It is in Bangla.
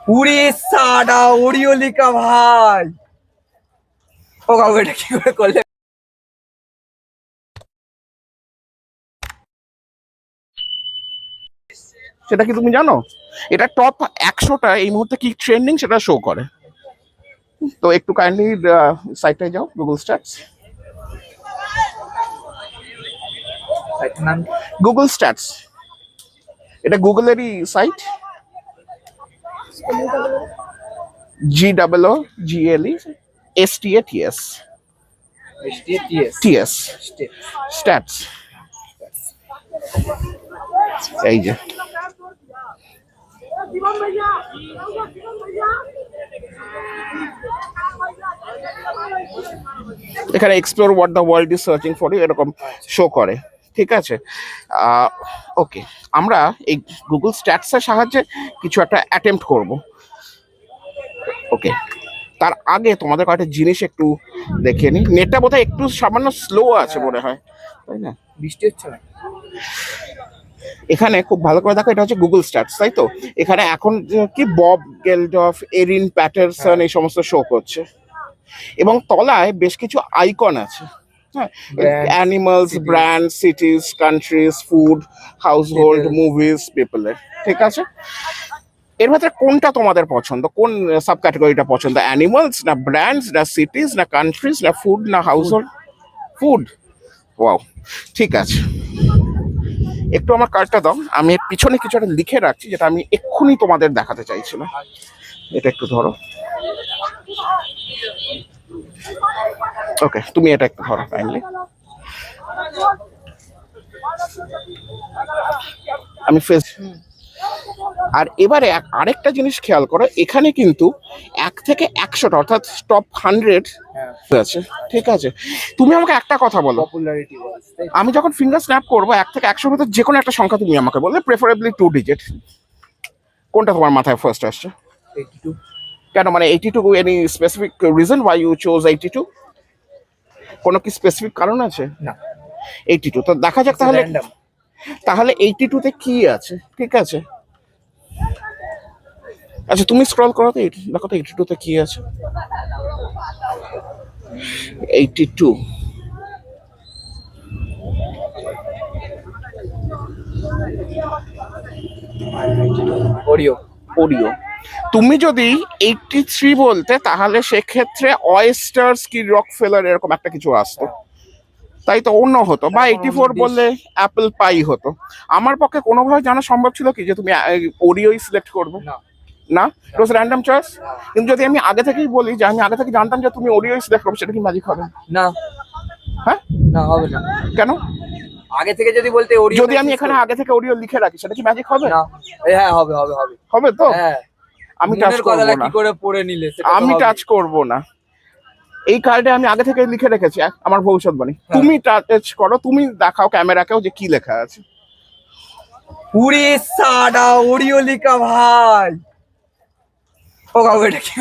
উড়িষ্যাটা ওরিও লিকা ভাই। ও কাকু এটা কি করে করলে? সেটা কি তুমি জানো? এটা টপ 100টা এই মুহূর্তে কি ট্রেন্ডিং সেটা শো করে। তো একটু কাইন্ডলি সাইটটায় যাও, গুগল স্ট্যাটস। নাম গুগল স্ট্যাটস, এটা গুগলেরই সাইট। GOOGLESTATS TS stats. এই যে এখানে explore what the world is searching for you এরকম শো করে। ঠিক আছে, ওকে, আমরা এই গুগল স্ট্যাটসের সাহায্যে কিছু একটা অ্যাটেম্প্ট করব। ওকে, তার আগে তোমাদের কয়েকটা জিনিস একটু দেখে নিই। নেটটা বোধহয় একটু সামান্য স্লো আছে মনে হয়, তাই না? বৃষ্টি হচ্ছে না? এখানে খুব ভালো করে দেখো, এটা হচ্ছে গুগল স্ট্যাটস, তাই তো? এখানে এখন কি বব গেলডফ, এরিন প্যাটারসন এই সমস্ত শো করছে, এবং তলায় বেশ কিছু আইকন আছে। হ্যাঁ, animals, brand, cities, countries, food, household, movies, পিপলের। ঠিক আছে, এর ভেতরে কোনটা তোমাদের পছন্দ? কোন সাব ক্যাটাগরিটা পছন্দ? অ্যানিমালস না ব্র্যান্ডস না সিটিজ না কান্ট্রিজ না ফুড না হাউসহোল্ড? ফুড। ওয়াও, ঠিক আছে, একটু আমার কার্ডটা দাও, আমি এর পিছনে কিছু একটা লিখে রাখছি যেটা আমি এক্ষুনি তোমাদের দেখাতে চাইছিলাম। এটা একটু ধরো। ওকে, তুমি এটা একটু ধরো কাইন্ডলি। আমি ফেস। আর এবারে আরেকটা জিনিস খেয়াল করো, এখানে কিন্তু 1 থেকে 100টা অর্থাৎ টপ 100 আছে। ঠিক আছে, তুমি আমাকে একটা কথা বলো, পপুলারিটি ওয়াইজ আমি যখন ফিঙ্গার স্ন্যাপ করবো 1 থেকে 100 মধ্যে যে কোনো একটা সংখ্যা তুমি আমাকে বলবে, প্রেফারেবলি 2 ডিজিট। কোনটা তোমার মাথায় ফার্স্ট আসছে? 82। কেন, মানে 82? Any specific reason why you chose 82? কোনো কি স্পেসিফিক কারণ আছে? না, 82 তো দেখা যাক তাহলে। র্যান্ডম। তাহলে 82-তে কি আছে? ঠিক আছে, আচ্ছা তুমি স্ক্রল করো তো, দেখো তো 82-তে কি আছে। 82 ওরিও। ওরিও। তুমি যদি 83 বলতে তাহলে সেক্ষেত্রে অয়েস্টার্স কি রকফেলার এরকম একটা কিছু আসতো, তাই তো? অন্য হতো। বা 84 বললে অ্যাপল পাই হতো। আমার পক্ষে কোনোভাবে জানা সম্ভব ছিল কি যে তুমি ওরিওই সিলেক্ট করবে? না, না, ইট ওয়াজ র্যান্ডম চয়েস। কিন্তু যদি আমি আগে থেকেই বলি যে আমি আগে থেকে জানতাম যে তুমি ওরিওই সিলেক্ট করবে, সেটা কি ম্যাজিক হবে? না, হ্যাঁ, না হবে না। কেন? আগে থেকে যদি বলতে ওরিও, যদি আমি এখানে আগে থেকে ওরিও লিখে রাখি সেটা কি ম্যাজিক হবে? না। হ্যাঁ, হবে হবে হবে হবে তো? হ্যাঁ, আমি টাচ করব না, কি করে পড়ে নিলে সেটা তো আমি হবে। টাচ করব না। এই কার্ডে আমি আগে থেকে লিখে রেখেছি আমার ভবিষ্যৎবাণী। হ্যাঁ। তুমি টাচ করো, তুমি দেখাও ক্যামেরাকেও যে কি লেখা আছে। উড়িষ্যাটা ওরিও লিকা ভাই। ও কাকু এটা কি